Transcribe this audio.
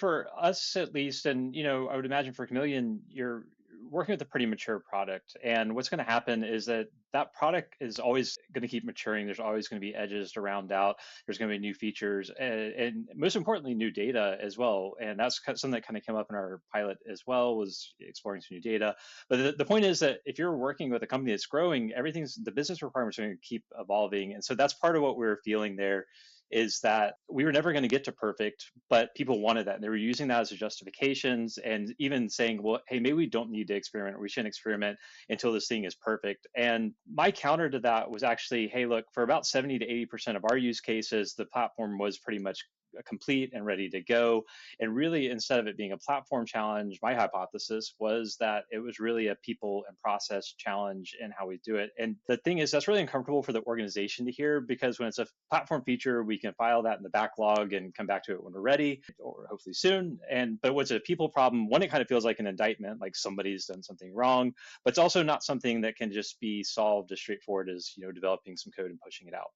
For us at least, and I would imagine for Chameleon, you're working with a pretty mature product. And what's going to happen is that that product is always going to keep maturing. There's always going to be edges to round out. There's going to be new features, and most importantly, new data as well. And that's something that kind of came up in our pilot as well, was exploring some new data. But the point is that if you're working with a company that's growing, the business requirements are going to keep evolving. And so that's part of what we were feeling there, is that we were never going to get to perfect, but people wanted that. And they were using that as a justifications, and even saying, well, hey, maybe we don't need to experiment, or we shouldn't experiment until this thing is perfect. And my counter to that was actually, hey, look, for about 70 to 80% of our use cases, the platform was pretty much complete and ready to go. And really, instead of it being a platform challenge, my hypothesis was that it was really a people and process challenge in how we do it. And the thing is, that's really uncomfortable for the organization to hear, because when it's a platform feature, we can file that in the backlog and come back to it when we're ready, or hopefully soon. But what's a people problem, one, it kind of feels like an indictment, like somebody's done something wrong, but it's also not something that can just be solved as straightforward as developing some code and pushing it out.